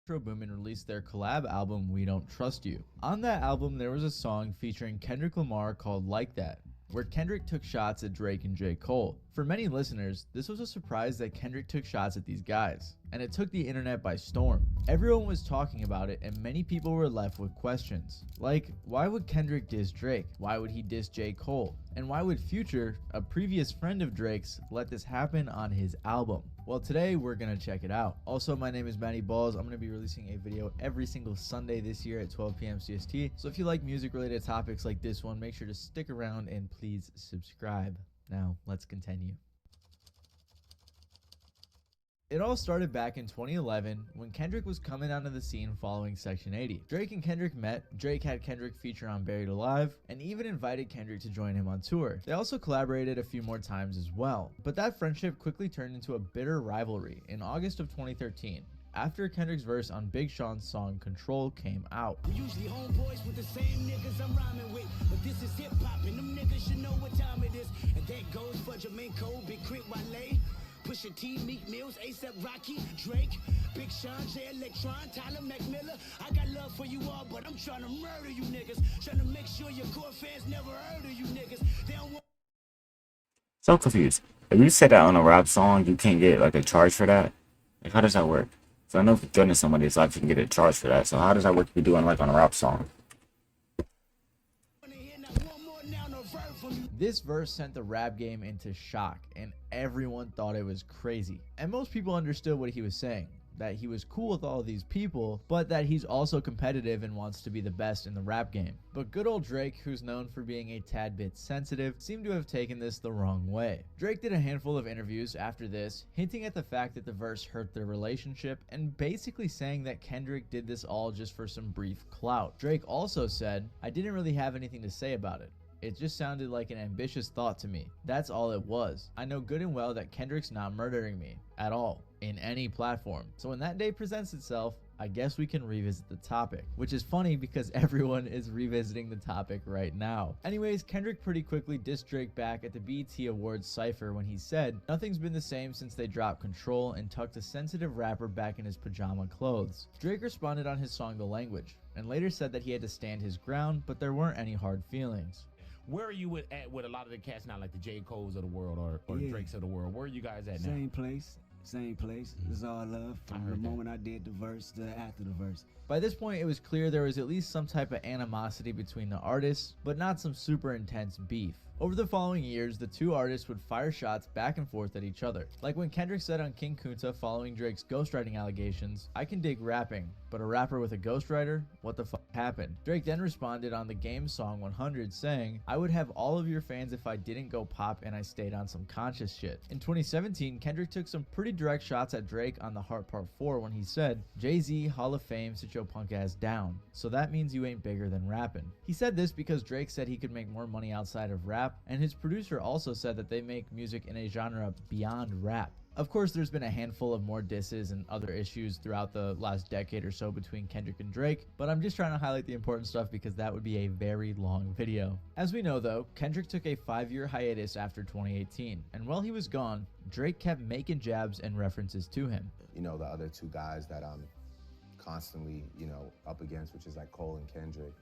Metro Boomin released their collab album We Don't Trust You. On that album there was a song featuring Kendrick Lamar called Like That, where Kendrick took shots at Drake and J. Cole. For many listeners, this was a surprise that Kendrick took shots at these guys, and it took the internet by storm. Everyone was talking about it, and many people were left with questions. Like, why would Kendrick diss Drake? Why would he diss J. Cole? And why would Future, a previous friend of Drake's, let this happen on his album? Well, today we're gonna check it out. Also, my name is Matty Balls. I'm gonna be releasing a video every single Sunday this year at 12 p.m. CST. So if you like music related topics like this one, make sure to stick around and please subscribe. Now, let's continue. It all started back in 2011 when Kendrick was coming onto the scene following Section 80. Drake and Kendrick met, Drake had Kendrick feature on Buried Alive, and even invited Kendrick to join him on tour. They also collaborated a few more times as well. But that friendship quickly turned into a bitter rivalry in August of 2013. After Kendrick's verse on Big Sean's song Control came out. We usually homeboys with the same niggas I'm rhyming with, but this is hip hop and them niggas should know what time it is. And that goes for Jamaica, Big Crit Wale, Pusha T, Meek Mills, A$AP Rocky, Drake, Big Sean, J Electron, Tyler McMillan. I got love for you all, but I'm trying to murder you niggas. Trying to make sure your core fans never heard of you niggas. They don't want. So confused. If you say that on a rap song, you can't get like a charge for that. Like, how does that work? So I know if you're gunning somebody's life, you can get a charge for that. So how does that work if you're doing like on a rap song? This verse sent the rap game into shock, and everyone thought it was crazy. And most people understood what he was saying, that he was cool with all of these people, but that he's also competitive and wants to be the best in the rap game. But good old Drake, who's known for being a tad bit sensitive, seemed to have taken this the wrong way. Drake did a handful of interviews after this, hinting at the fact that the verse hurt their relationship, and basically saying that Kendrick did this all just for some brief clout. Drake also said, "I didn't really have anything to say about it. It just sounded like an ambitious thought to me. That's all it was. I know good and well that Kendrick's not murdering me at all in any platform. So when that day presents itself, I guess we can revisit the topic," which is funny because everyone is revisiting the topic right now. Anyways, Kendrick pretty quickly dissed Drake back at the BET Awards cypher when he said, "Nothing's been the same since they dropped Control," and tucked a sensitive rapper back in his pajama clothes. Drake responded on his song The Language, and later said that he had to stand his ground, but there weren't any hard feelings. Where are you at with a lot of the cats now, like the J. Cole's of the world or Yeah. Drake's of the world? Where are you guys at now? Same place, same place. It's all love from the moment I did the verse to after the verse. By this point, it was clear there was at least some type of animosity between the artists, but not some super intense beef. Over the following years, the two artists would fire shots back and forth at each other. Like when Kendrick said on King Kunta following Drake's ghostwriting allegations, "I can dig rapping, but a rapper with a ghostwriter? What the fuck happened?" Drake then responded on the Game song 100 saying, "I would have all of your fans if I didn't go pop and I stayed on some conscious shit." In 2017, Kendrick took some pretty direct shots at Drake on The Heart Part 4 when he said, "Jay-Z, Hall of Fame, sit your punk ass down. So that means you ain't bigger than rapping." He said this because Drake said he could make more money outside of rap, and his producer also said that they make music in a genre beyond rap. Of course, there's been a handful of more disses and other issues throughout the last decade or so between Kendrick and Drake, but I'm just trying to highlight the important stuff because that would be a very long video. As we know though, Kendrick took a 5-year hiatus after 2018, and while he was gone, Drake kept making jabs and references to him. You know, the other two guys that I'm constantly, up against, which is like Cole and Kendrick.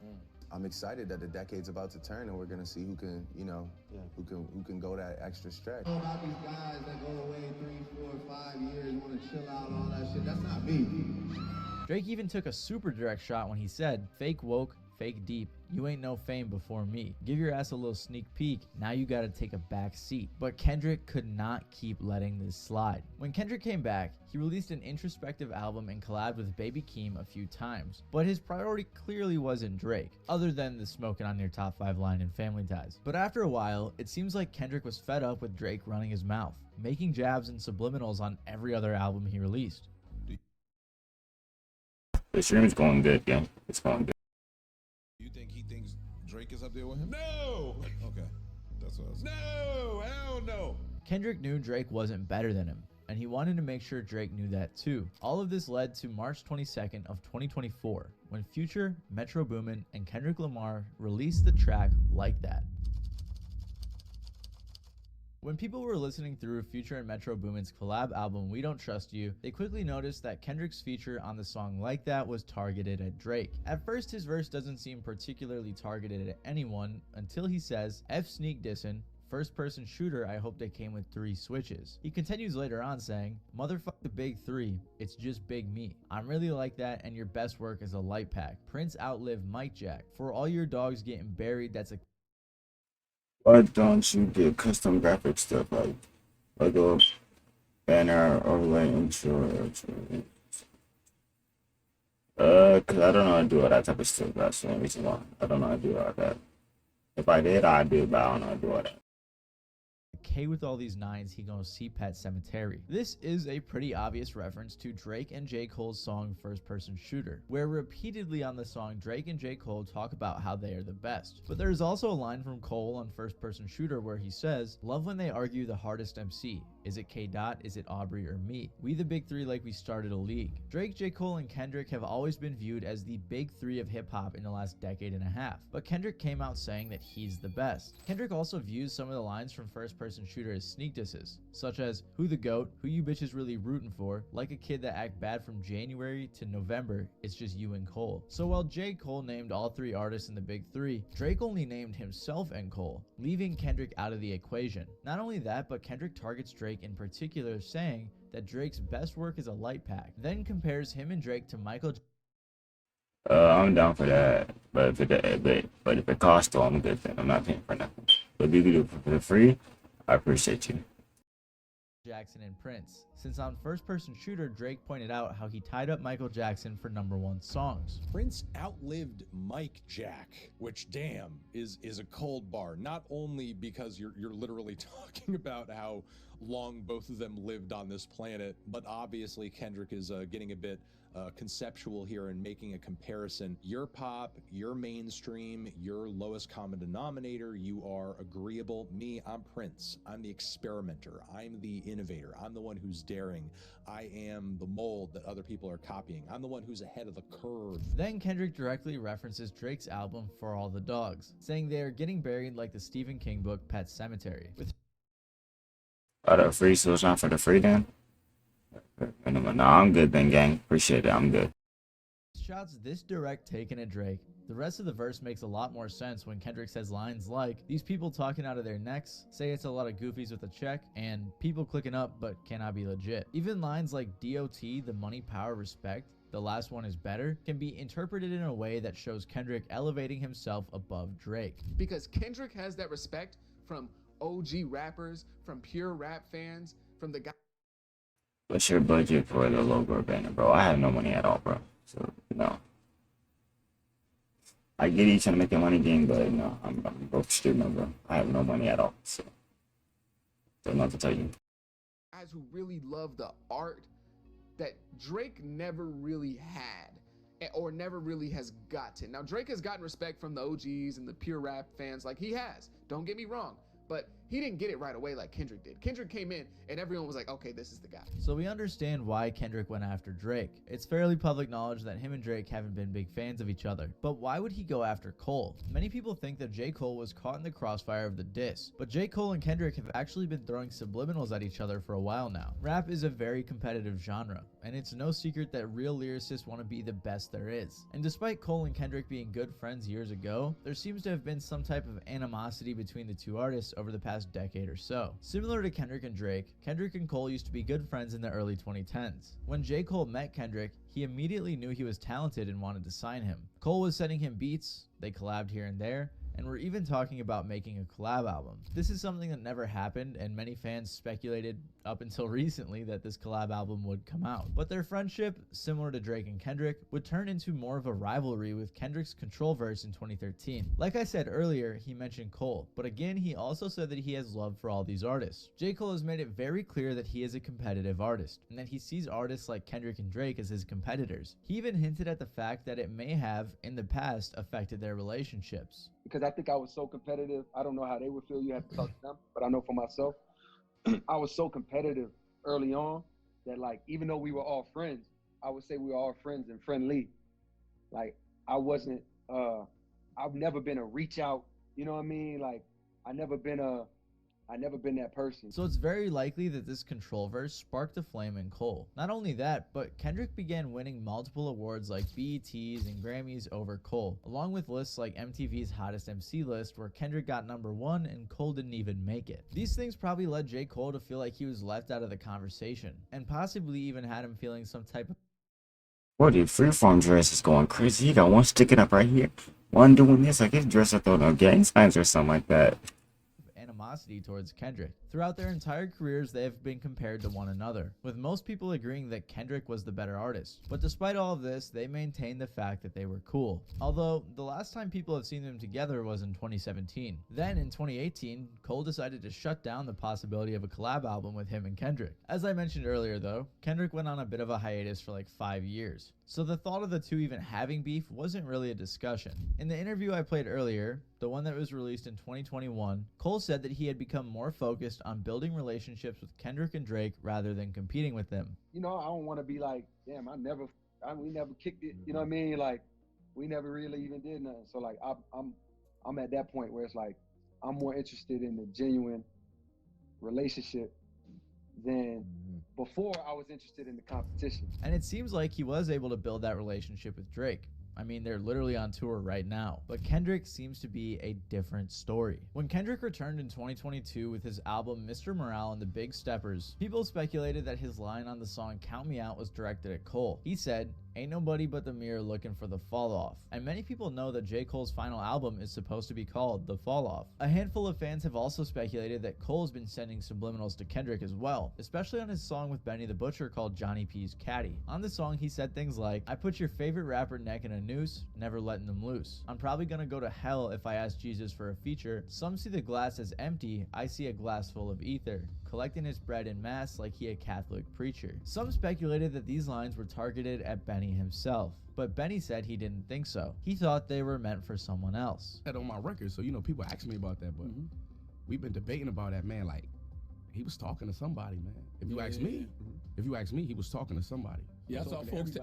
I'm excited that the decade's about to turn and we're gonna see who can, who can go that extra stretch. All about these guys that go away 3, 4, 5 years, want to chill out, all that shit. That's not me. Drake even took a super direct shot when he said, "Fake woke, fake deep, you ain't no fame before me. Give your ass a little sneak peek, now you gotta take a back seat." But Kendrick could not keep letting this slide. When Kendrick came back, he released an introspective album and collabed with Baby Keem a few times, but his priority clearly wasn't Drake, other than the "smoking on your top 5" line in Family Ties. But after a while, it seems like Kendrick was fed up with Drake running his mouth, making jabs and subliminals on every other album he released. The stream's going good, yeah. It's going good. You think he thinks Drake is up there with him? No! Okay. That's what I was. No! Hell no! Kendrick knew Drake wasn't better than him, and he wanted to make sure Drake knew that too. All of this led to March 22nd of 2024, when Future, Metro Boomin, and Kendrick Lamar released the track Like That. When people were listening through Future and Metro Boomin's collab album We Don't Trust You, they quickly noticed that Kendrick's feature on the song Like That was targeted at Drake. At first, his verse doesn't seem particularly targeted at anyone until he says, F sneak dissin', first person shooter, I hope they came with 3 switches. He continues later on saying, motherfuck the big 3, it's just big me. I'm really like that and your best work is a light pack. Prince outlive Mike Jack. For all your dogs getting buried, that's a... Why don't you get custom graphic stuff like a banner, overlay, intro? Cause I don't know how to do all that type of stuff. That's the only reason why I don't know how to do all that. If I did, I'd do it, but I don't know how to do all that. K with all these 9s, he gonna see Pet Cemetery. This is a pretty obvious reference to Drake and J. Cole's song First Person Shooter, where repeatedly on the song Drake and J. Cole talk about how they are the best. But there's also a line from Cole on First Person Shooter where he says, love when they argue the hardest MC. Is it K. Dot? Is it Aubrey or me? We the big 3 like we started a league. Drake, J. Cole, and Kendrick have always been viewed as the big 3 of hip hop in the last decade and a half, but Kendrick came out saying that he's the best. Kendrick also views some of the lines from First Person Shooter as sneak disses, such as who the goat, who you bitches really rooting for, like a kid that act bad from January to November, it's just you and Cole. So while J. Cole named all 3 artists in the big 3, Drake only named himself and Cole, leaving Kendrick out of the equation. Not only that, but Kendrick targets Drake in particular, saying that Drake's best work is a light pack, then compares him and Drake to Michael. I'm down for that, but if it costs, though, I'm good. Then I'm not paying for nothing. But if you can do it for free, I appreciate you. Jackson and Prince, since on First Person Shooter, Drake pointed out how he tied up Michael Jackson for #1 songs. Prince outlived Mike Jack, which damn is a cold bar. Not only because you're literally talking about how long both of them lived on this planet, but obviously Kendrick is getting a bit conceptual here and making a comparison. You're pop, you're mainstream, you're lowest common denominator, you are agreeable. Me, I'm Prince. I'm the experimenter. I'm the innovator. I'm the one who's daring. I am the mold that other people are copying. I'm the one who's ahead of the curve. Then Kendrick directly references Drake's album For All the Dogs, saying they are getting buried like the Stephen King book Pet Cemetery. With The free, so it's not for the free then? No, I'm good then, gang. Appreciate it. I'm good. shots this direct taken at Drake, the rest of the verse makes a lot more sense when Kendrick says lines like, these people talking out of their necks, say it's a lot of goofies with a check, and people clicking up but cannot be legit. Even lines like DOT, the money, power, respect, the last one is better, can be interpreted in a way that shows Kendrick elevating himself above Drake. Because Kendrick has that respect from OG rappers, from pure rap fans, from the guy. What's your budget for the logo banner, bro? I have no money at all, bro. So, no. I get you trying to make a money game, but no, I'm broke student, bro. I have no money at all. So, don't know what to tell you. Guys who really love the art that Drake never really had, or never really has gotten. Now, Drake has gotten respect from the OGs and the pure rap fans, like he has. Don't get me wrong. But he didn't get it right away like Kendrick did. Kendrick came in and everyone was like, okay, this is the guy. So we understand why Kendrick went after Drake. It's fairly public knowledge that him and Drake haven't been big fans of each other. But why would he go after Cole? Many people think that J. Cole was caught in the crossfire of the diss. But J. Cole and Kendrick have actually been throwing subliminals at each other for a while now. Rap is a very competitive genre, and it's no secret that real lyricists want to be the best there is. And despite Cole and Kendrick being good friends years ago, there seems to have been some type of animosity between the two artists over the past decade or so. Similar to Kendrick and Drake, Kendrick and Cole used to be good friends in the early 2010s. When J. Cole met Kendrick, he immediately knew he was talented and wanted to sign him. Cole was sending him beats, they collabed here and there, and we're even talking about making a collab album. This is something that never happened, and many fans speculated up until recently that this collab album would come out. But their friendship, similar to Drake and Kendrick, would turn into more of a rivalry with Kendrick's Control verse in 2013. Like I said earlier, he mentioned Cole, but again, he also said that he has love for all these artists. J. Cole has made it very clear that he is a competitive artist, and that he sees artists like Kendrick and Drake as his competitors. He even hinted at the fact that it may have, in the past, affected their relationships. Because I think I was so competitive. I don't know how they would feel. You have to talk to them. But I know for myself, I was so competitive early on that, like, even though we were all friends, I would say we were all friends and friendly. Like, I wasn't, I've never been a reach out, you know what I mean? Like, I never been a I never been that person. So it's very likely that this control verse sparked a flame in Cole. Not only that, but Kendrick began winning multiple awards like BETs and Grammys over Cole, along with lists like MTV's Hottest MC list where Kendrick got #1 and Cole didn't even make it. These things probably led J. Cole to feel like he was left out of the conversation, and possibly even had him feeling some type of Boy, dude, freeform dress is going crazy. He got one sticking up right here, one doing this, like his dress up on gang signs or something like that. animosity towards Kendrick. Throughout their entire careers, they have been compared to one another, with most people agreeing that Kendrick was the better artist. But despite all of this, they maintain the fact that they were cool. Although, the last time people have seen them together was in 2017. Then, in 2018, Cole decided to shut down the possibility of a collab album with him and Kendrick. As I mentioned earlier though, Kendrick went on a bit of a hiatus for like 5 years. So the thought of the two even having beef wasn't really a discussion. In the interview I played earlier, the one that was released in 2021, Cole said that he had become more focused on building relationships with Kendrick and Drake rather than competing with them. You know, I don't want to be like, damn, we never kicked it. You know what I mean? Like, we never really even did nothing. So like, I'm at that point where it's like, I'm more interested in the genuine relationship than before I was interested in the competition. And it seems like he was able to build that relationship with Drake. I mean, they're literally on tour right now. But Kendrick seems to be a different story. When Kendrick returned in 2022 with his album Mr. Morale and the Big Steppers, people speculated that his line on the song Count Me Out was directed at Cole. He said, "Ain't nobody but the mirror looking for the fall off." And many people know that J. Cole's final album is supposed to be called The Fall Off. A handful of fans have also speculated that Cole's been sending subliminals to Kendrick as well, especially on his song with Benny the Butcher called Johnny P's Caddy. On the song, he said things like, "I put your favorite rapper neck in a noose, never letting them loose. I'm probably gonna go to hell if I ask Jesus for a feature. Some see the glass as empty, I see a glass full of ether. Collecting his bread in mass like he a Catholic preacher." Some speculated that these lines were targeted at Benny himself, but Benny said he didn't think so. He thought they were meant for someone else. That on my record, so people ask me about that, but we've been debating about that, man. Like, he was talking to somebody, man. If you ask me, he was talking to somebody. Yeah, I saw folks.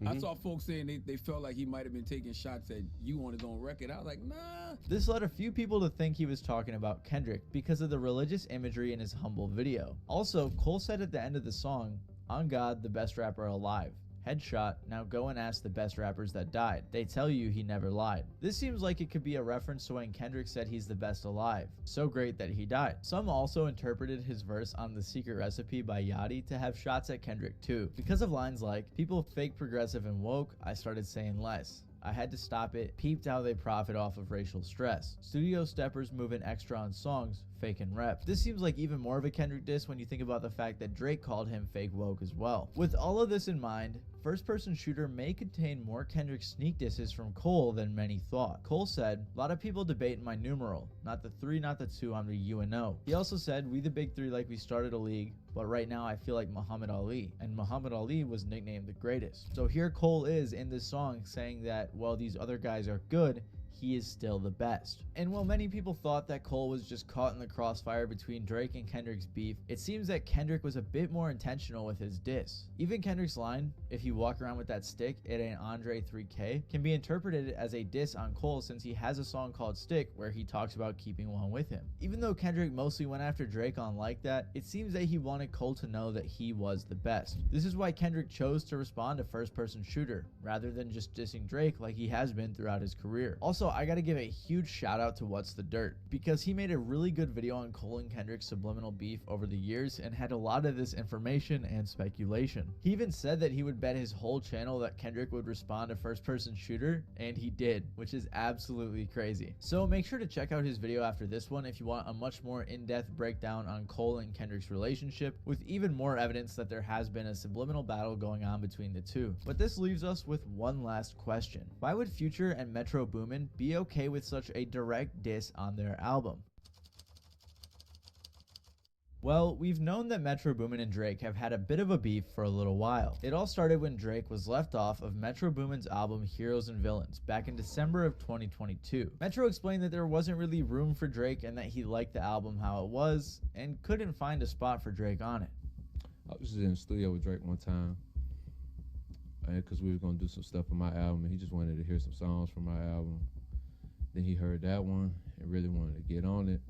I saw folks saying they felt like he might have been taking shots at you on his own record. I was like, nah. This led a few people to think he was talking about Kendrick because of the religious imagery in his Humble video. Also, Cole said at the end of the song, "On God, the best rapper alive. Headshot, now go and ask the best rappers that died. They tell you he never lied." This seems like it could be a reference to when Kendrick said he's the best alive. So great that he died. Some also interpreted his verse on The Secret Recipe by Yachty to have shots at Kendrick too, because of lines like, "People fake progressive and woke, I started saying less. I had to stop it, peeped how they profit off of racial stress. Studio steppers moving extra on songs, fake and rep." This seems like even more of a Kendrick diss when you think about the fact that Drake called him fake woke as well. With all of this in mind, First Person Shooter may contain more Kendrick sneak disses from Cole than many thought. Cole said, "A lot of people debate my numeral. Not the 3, not the 2, I'm the UNO." He also said, "We the big 3 like we started a league, but right now I feel like Muhammad Ali." And Muhammad Ali was nicknamed the greatest. So here Cole is in this song saying that while these other guys are good, he is still the best. And while many people thought that Cole was just caught in the crossfire between Drake and Kendrick's beef, it seems that Kendrick was a bit more intentional with his diss. Even Kendrick's line, "If you walk around with that stick, it ain't Andre 3K, can be interpreted as a diss on Cole since he has a song called Stick where he talks about keeping one with him. Even though Kendrick mostly went after Drake on Like That, it seems that he wanted Cole to know that he was the best. This is why Kendrick chose to respond to First Person Shooter, rather than just dissing Drake like he has been throughout his career. Also, I gotta give a huge shout out to What's the Dirt, because he made a really good video on Cole and Kendrick's subliminal beef over the years and had a lot of this information and speculation. He even said that he would bet his whole channel that Kendrick would respond to First Person Shooter, and he did, which is absolutely crazy. So make sure to check out his video after this one if you want a much more in-depth breakdown on Cole and Kendrick's relationship, with even more evidence that there has been a subliminal battle going on between the two. But this leaves us with one last question. Why would Future and Metro Boomin be okay with such a direct diss on their album? Well, we've known that Metro Boomin and Drake have had a bit of a beef for a little while. It all started when Drake was left off of Metro Boomin's album Heroes and Villains back in December of 2022. Metro explained that there wasn't really room for Drake and that he liked the album how it was and couldn't find a spot for Drake on it. I was just in the studio with Drake one time because we were going to do some stuff on my album and he just wanted to hear some songs from my album. Then he heard that one and really wanted to get on it.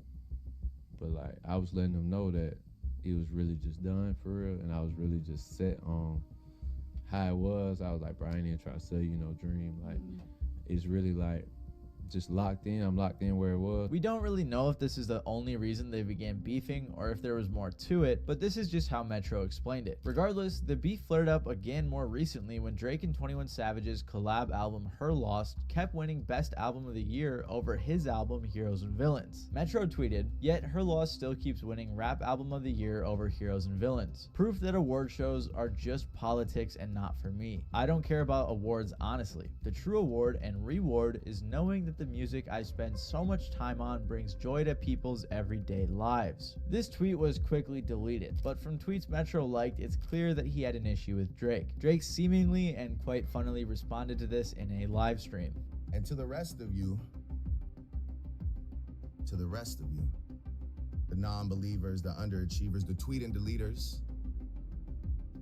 But like I was letting them know that it was really just done for real, and I was really just set on how it was. I was like, bro, I ain't even trying to sell you no dream. Like it's really like just locked in. I'm locked in where it was. We don't really know if this is the only reason they began beefing or if there was more to it, but this is just how Metro explained it. Regardless, the beef flared up again more recently when Drake and 21 Savage's collab album Her Lost kept winning Best Album of the Year over his album Heroes and Villains. Metro tweeted, "Yet Her Lost still keeps winning Rap Album of the Year over Heroes and Villains. Proof that award shows are just politics and not for me. I don't care about awards honestly. The true award and reward is knowing that the music I spend so much time on brings joy to people's everyday lives." This tweet was quickly deleted, but from tweets Metro liked, it's clear that he had an issue with Drake. Drake seemingly and quite funnily responded to this in a live stream. And to the rest of you, the non-believers, the underachievers, the tweet and deleters,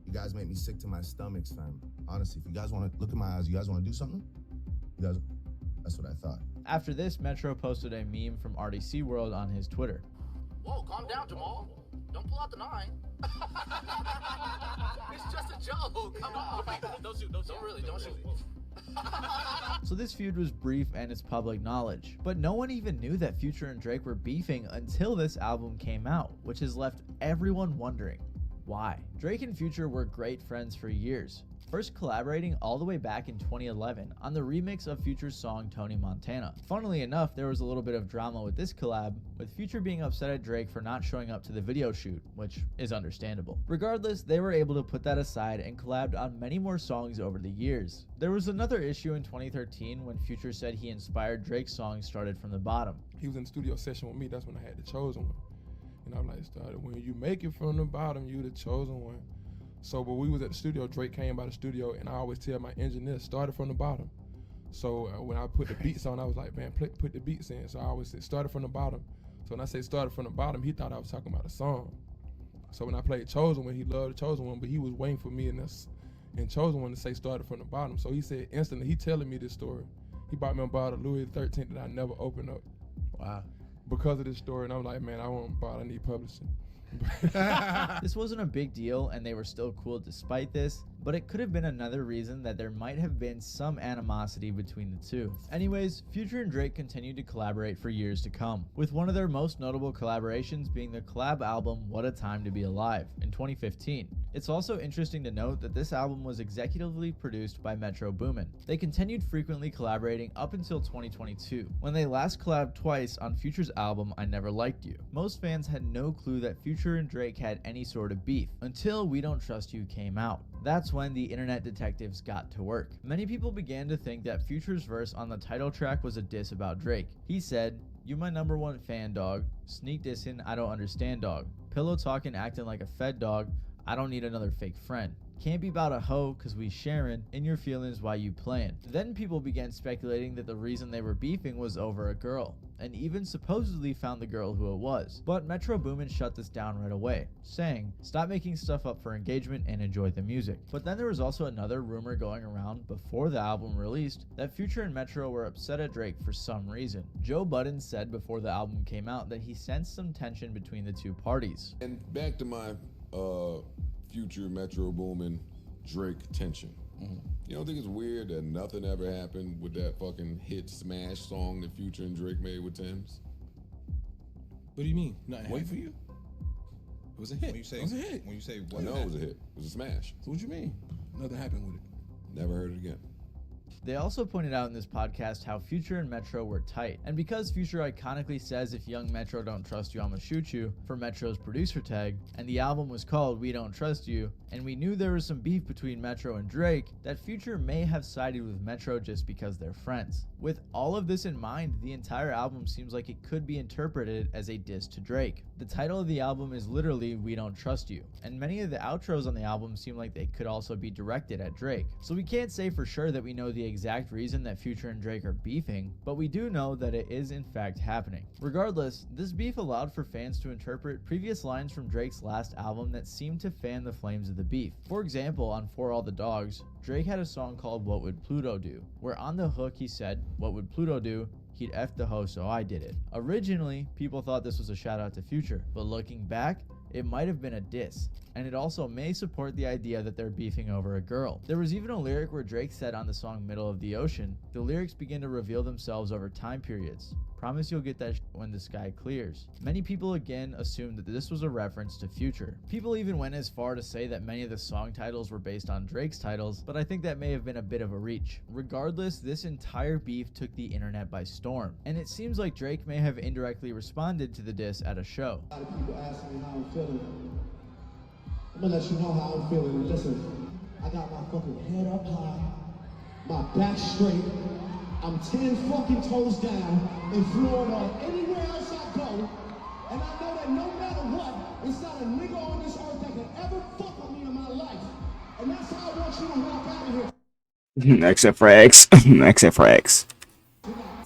you guys make me sick to my stomach, fam. Honestly, if you guys want to look in my eyes, you guys want to do something? That's what I thought. After this, Metro posted a meme from RDC World on his Twitter. Whoa, calm down, Jamal. Don't pull out the 9. It's just a joke. Come on. Don't shoot. Don't shoot. So this feud was brief and it's public knowledge, but no one even knew that Future and Drake were beefing until this album came out, which has left everyone wondering why. Drake and Future were great friends for years, first collaborating all the way back in 2011 on the remix of Future's song Tony Montana. Funnily enough, there was a little bit of drama with this collab, with Future being upset at Drake for not showing up to the video shoot, which is understandable. Regardless, they were able to put that aside and collabed on many more songs over the years. There was another issue in 2013 when Future said he inspired Drake's song Started From the Bottom. He was in the studio session with me, that's when I had the chosen one. And I'm like, started when you make it from the bottom, you the chosen one. So, but we was at the studio, Drake came by the studio, and I always tell my engineer, started from the bottom. So when I put the beats on, I was like, man, put the beats in. So I always say, started from the bottom. So when I say started from the bottom, he thought I was talking about a song. So when I played Chosen One, he loved the Chosen One, but he was waiting for me and Chosen One to say started from the bottom. So he said instantly, he telling me this story. He bought me a bottle of Louis XIII that I never opened up. Wow. Because of this story, and I'm like, man, I want a bottle, I need publishing. This wasn't a big deal and they were still cool despite this, but it could have been another reason that there might have been some animosity between the two. Anyways, Future and Drake continued to collaborate for years to come, with one of their most notable collaborations being the collab album What a Time to Be Alive in 2015. It's also interesting to note that this album was executively produced by Metro Boomin. They continued frequently collaborating up until 2022, when they last collabed twice on Future's album I Never Liked You. Most fans had no clue that Future and Drake had any sort of beef until We Don't Trust You came out. That's when the internet detectives got to work. Many people began to think that Future's verse on the title track was a diss about Drake. He said, "You my #1 fan, dog. Sneak dissing, I don't understand, dog. Pillow talking, acting like a fed dog. I don't need another fake friend. Can't be about a hoe cause we sharing, in your feelings why you playing." Then people began speculating that the reason they were beefing was over a girl, and even supposedly found the girl who it was. But Metro Boomin shut this down right away, saying, "Stop making stuff up for engagement and enjoy the music." But then there was also another rumor going around before the album released that Future and Metro were upset at Drake for some reason. Joe Budden said before the album came out that he sensed some tension between the two parties. And back to my Future, Metro Boomin, Drake tension. You don't think it's weird that nothing ever happened with that fucking hit smash song that Future and Drake made with Tim's? What do you mean? Nothing Wait happened? for you. It was a hit. When you say, it was a hit. When you say what? No, it was a hit. It was a smash. So what you mean? Nothing happened with it. Never heard it again. They also pointed out in this podcast how Future and Metro were tight, and because Future iconically says if young Metro don't trust you, I'ma shoot you for Metro's producer tag, and the album was called We Don't Trust You, and we knew there was some beef between Metro and Drake, that Future may have sided with Metro just because they're friends. With all of this in mind, the entire album seems like it could be interpreted as a diss to Drake. The title of the album is literally We Don't Trust You, and many of the outros on the album seem like they could also be directed at Drake. So we can't say for sure that we know the exact reason that Future and Drake are beefing, but we do know that it is in fact happening. Regardless, this beef allowed for fans to interpret previous lines from Drake's last album that seemed to fan the flames of the beef. For example, on For All the Dogs, Drake had a song called What Would Pluto Do, where on the hook he said, "What would Pluto do? he'd F the host, so I did it. Originally, people thought this was a shout out to Future, but looking back, it might have been a diss, and it also may support the idea that they're beefing over a girl. There was even a lyric where Drake said on the song Middle of the Ocean, the lyrics begin to reveal themselves over time periods. Promise you'll get that when the sky clears. Many people again assumed that this was a reference to Future. People even went as far to say that many of the song titles were based on Drake's titles, but I think that may have been a bit of a reach. Regardless, this entire beef took the internet by storm, and it seems like Drake may have indirectly responded to the diss at a show. A lot of people ask me how I'm feeling. I'm gonna let you know how I'm feeling. Listen, I got my fucking head up high, my back straight. I'm 10 fucking toes down in Florida. Anywhere else I go, and I know that no matter what, it's not a nigga on this earth that can ever fuck with me in my life. And that's how I want you to walk out of here. Except for X. Except for X.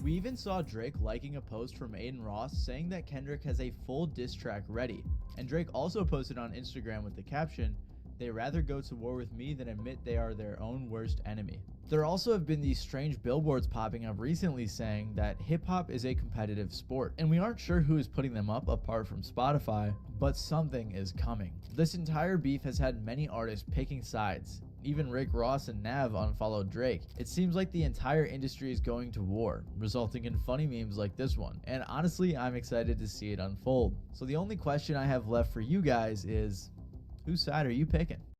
We even saw Drake liking a post from Aiden Ross saying that Kendrick has a full diss track ready, and Drake also posted on Instagram with the caption, "They rather go to war with me than admit they are their own worst enemy." There also have been these strange billboards popping up recently saying that hip-hop is a competitive sport, and we aren't sure who is putting them up apart from Spotify, but something is coming. This entire beef has had many artists picking sides. Even Rick Ross and Nav unfollowed Drake. It seems like the entire industry is going to war, resulting in funny memes like this one. And honestly, I'm excited to see it unfold. So the only question I have left for you guys is, whose side are you picking?